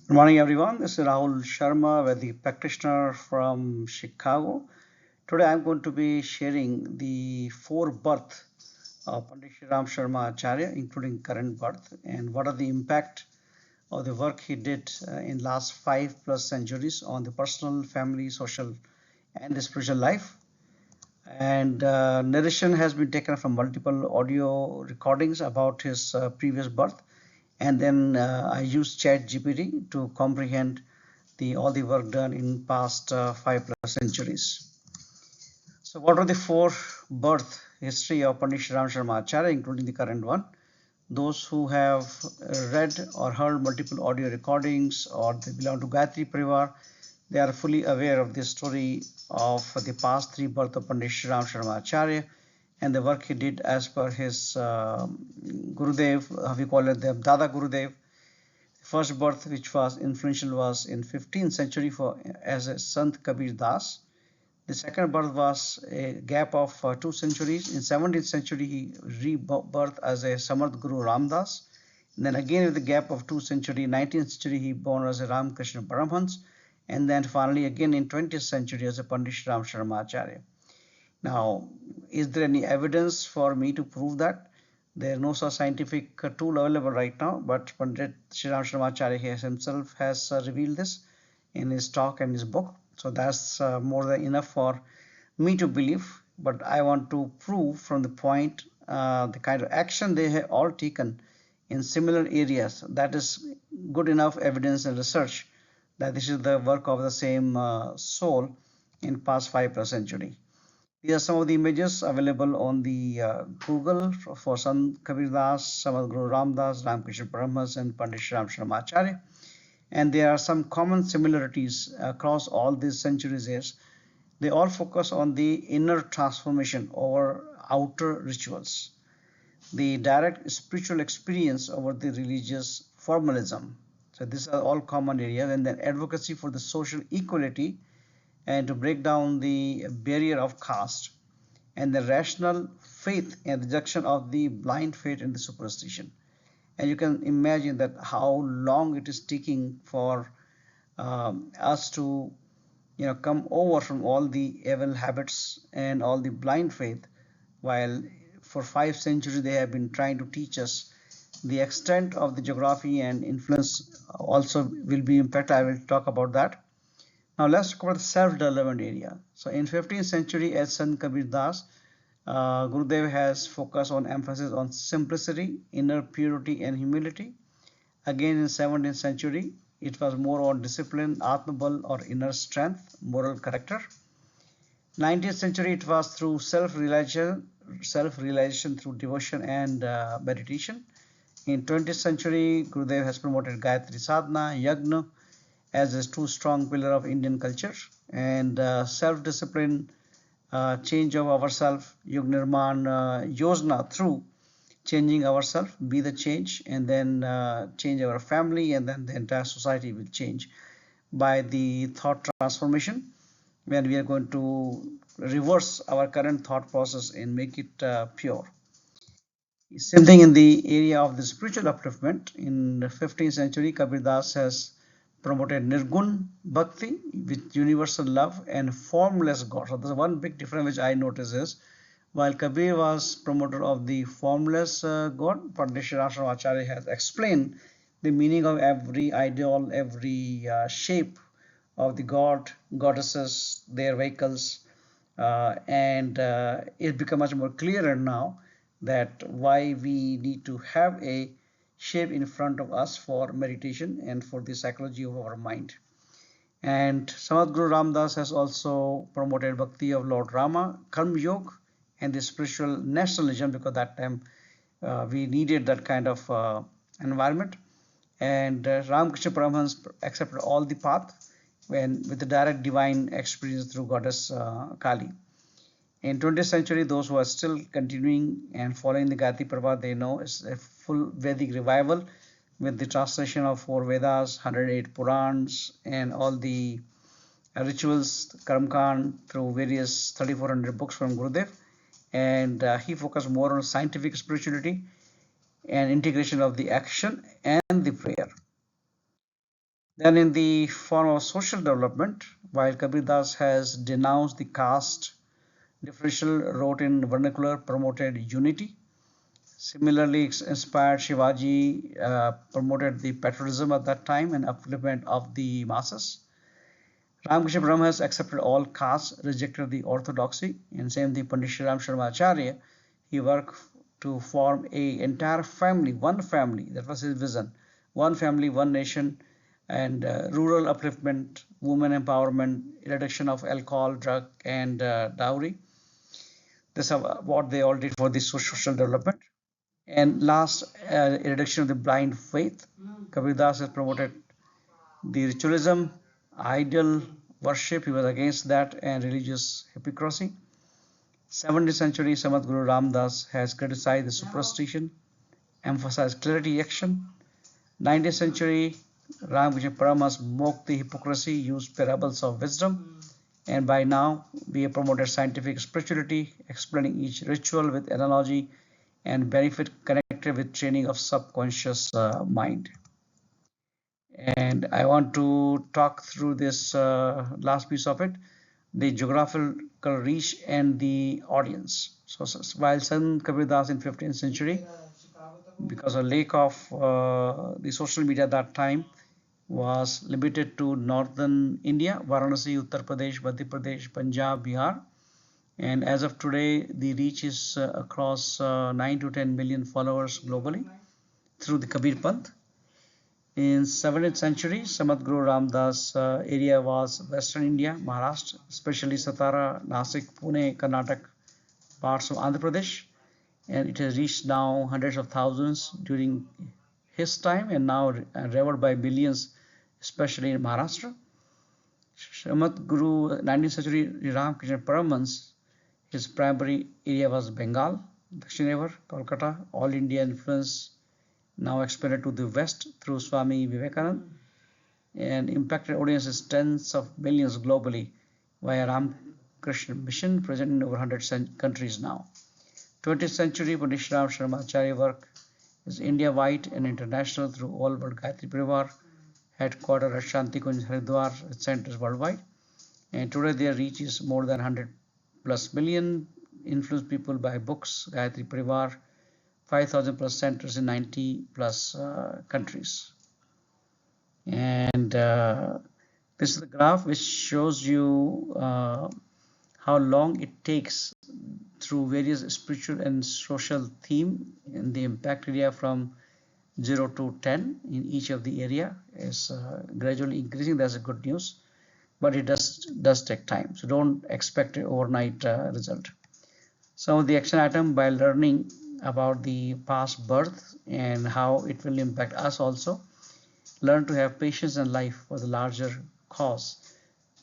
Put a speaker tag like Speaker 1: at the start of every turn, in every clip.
Speaker 1: Good morning, everyone. This is Rahul Sharma, Vedic practitioner from Chicago. Today, I'm going to be sharing the four birth of Pandit Shriram Sharma Acharya, including current birth, and what are the impact of the work he did in last 5+ centuries on the personal, family, social, and the spiritual life. And narration has been taken from multiple audio recordings about his previous birth, and then I used Chat GPT to comprehend the all the work done in past 5+ centuries. So, what are the four birth history of Pandit Shriram Sharma Acharya, including the current one? Those who have read or heard multiple audio recordings or they belong to Gayatri Pariwar, they are fully aware of the story of the past three births of Pandit Shriram Sharma Acharya and the work he did as per his Gurudev, how we call it, the Dada Gurudev. First birth, which was influential, was in 15th century for as a Sant Kabir Das. The second birth was a gap of 2 centuries. In 17th century, he rebirthed as a Samarth Guru Ramdas. And then again, with the gap of 2 centuries, 19th century, he born as a Ramakrishna Paramhans. And then finally, again in 20th century, as a Pandit Shriram Sharma Acharya. Now, is there any evidence for me to prove that? There is no such scientific tool available right now, but Pandit Shriram Sharma Acharya himself has revealed this in his talk and his book. So that's more than enough for me to believe, but I want to prove from the point the kind of action they have all taken in similar areas. That is good enough evidence and research that this is the work of the same soul in past 5 century. These are some of the images available on the Google for Sant Kabir Das, Samat Guru Ramdas, Ramakrishna Paramahansa, and Pandit Shriram Sharma Acharya. And there are some common similarities across all these centuries years. They all focus on the inner transformation over outer rituals, the direct spiritual experience over the religious formalism. So these are all common areas, and then advocacy for the social equality and to break down the barrier of caste, and the rational faith and rejection of the blind faith and the superstition. And you can imagine that how long it is taking for us to come over from all the evil habits and all the blind faith, while for 5 centuries they have been trying to teach us the extent of the geography and influence also will be impacted. I will talk about that. Now let's cover the self-development area. So in 15th century, as Sant Kabir Das, Gurudev has focused on emphasis on simplicity, inner purity, and humility. Again in 17th century, it was more on discipline, atmabal or inner strength, moral character. 19th century, it was through self-realization through devotion and meditation. In 20th century, Gurudev has promoted Gayatri Sadhana, Yagna as a two strong pillar of Indian culture, and self-discipline, change of ourselves, Yug Nirman Yojna, through changing ourselves, be the change, and then change our family, and then the entire society will change by the thought transformation, when we are going to reverse our current thought process and make it pure. Same thing in the area of the spiritual upliftment. In the 15th century, Kabir Das has promoted Nirgun Bhakti with universal love and formless God. So there's one big difference which I notice is, while Kabir was promoter of the formless God, Pandit Shriram Sharma Acharya has explained the meaning of every ideal, every shape of the god, goddesses, their vehicles, and it becomes much more clearer now that why we need to have a shape in front of us for meditation and for the psychology of our mind. And Samat Guru Ramdas has also promoted Bhakti of Lord Rama, Karma Yoga, and the spiritual nationalism, because that time we needed that kind of environment. And Ramakrishna Paramahansa accepted all the path when with the direct divine experience through goddess Kali. In 20th century, those who are still continuing and following the Gayatri Pariwar, they know it's a full Vedic revival with the translation of 4 Vedas, 108 Purans, and all the rituals, Karmkand, through various 3400 books from Gurudev. And he focused more on scientific spirituality and integration of the action and the prayer. Then in the form of social development, while Kabir Das has denounced the caste differential, wrote in vernacular, promoted unity. Similarly, inspired Shivaji, promoted the patriotism at that time and upliftment of the masses. Ramakrishna Paramahansa accepted all castes, rejected the orthodoxy, and same thing Pandit Shriram Sharma Acharya. He worked to form a entire family, one family. That was his vision. One family, one nation, and rural upliftment, women empowerment, reduction of alcohol, drug, and dowry. This is what they all did for the social development. And last, reduction of the blind faith. Kabir Das has promoted the ritualism, idol worship. He was against that, and religious hypocrisy. 17th century, Samat Guru Ram Das has criticized the superstition, emphasized clarity action. 19th century, Ramakrishna Paramahansa mocked the hypocrisy, used parables of wisdom, and by now we have promoted scientific spirituality, explaining each ritual with analogy and benefit connected with training of subconscious mind. And I want to talk through this last piece of it, the geographical reach and the audience. So while Sant Kabir Das in 15th century, because of lack of the social media at that time, was limited to northern India, Varanasi, Uttar Pradesh, Madhya Pradesh, Punjab, Bihar. And as of today, the reach is across 9 to 10 million followers globally through the Kabir Panth. In 17th century, Samat Guru Ram Das area was Western India, Maharashtra, especially Satara, Nasik, Pune, Karnataka, parts of Andhra Pradesh, and it has reached now hundreds of thousands during his time and now revered by millions, especially in Maharashtra. Samat Guru, 19th century Ramakrishna Paramahansa, his primary area was Bengal, Dakshinevar, Kolkata, all India influence now expanded to the west through Swami Vivekananda, and impacted audiences tens of millions globally via Ramakrishna Mission, present in over 100 countries now. 20th century Pandit Shriram Sharma Acharya work is India-wide and international through all world Gayatri Pariwar, headquartered at Shantikunj, Haridwar, with centers worldwide. And today their reach is more than 100 plus million, influenced people by books, Gayatri Pariwar, 5,000 plus centers in 90 plus countries. And this is the graph which shows you how long it takes through various spiritual and social theme in the impact area from 0 to 10 in each of the area is gradually increasing. That's a good news, but it does take time. So don't expect an overnight result. Some of the action item by learning about the past birth and how it will impact us also. Learn to have patience in life for the larger cause.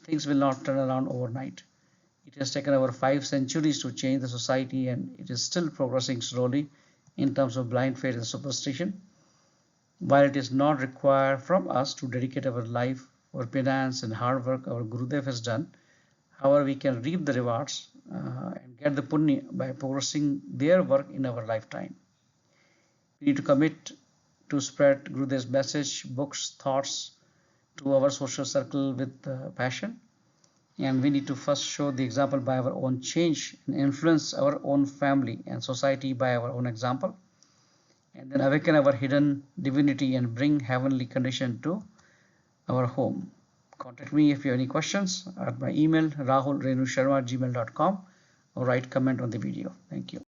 Speaker 1: Things will not turn around overnight. It has taken over 5 centuries to change the society, and it is still progressing slowly in terms of blind faith and superstition. While it is not required from us to dedicate our life for penance and hard work our Gurudev has done, however, we can reap the rewards and get the punya by progressing their work in our lifetime. We need to commit to spread Gurudev's message, books, thoughts to our social circle with passion. And we need to first show the example by our own change and influence our own family and society by our own example. And then awaken our hidden divinity and bring heavenly condition to our home. Contact me if you have any questions at my email rahulrenusharma@gmail.com or write comment on the video. Thank you.